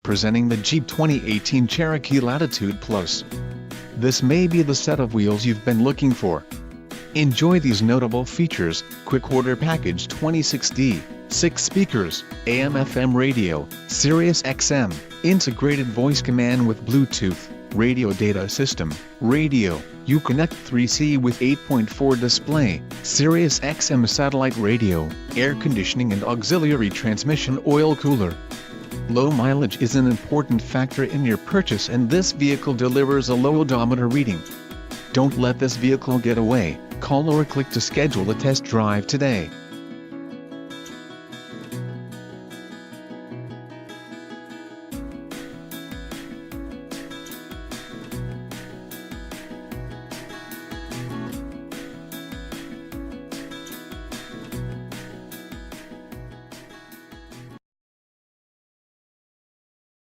presenting the Jeep 2018 Cherokee Latitude Plus. This may be the set of wheels you've been looking for. Enjoy these notable features: quick order package 26D, 6 speakers, AM/FM radio, Sirius XM, integrated voice command with Bluetooth, radio data system, radio, Uconnect 3C with 8.4 display, Sirius XM satellite radio, air conditioning and auxiliary transmission oil cooler. Low mileage is an important factor in your purchase, and this vehicle delivers a low odometer reading. Don't let this vehicle get away. Call or click to schedule a test drive today.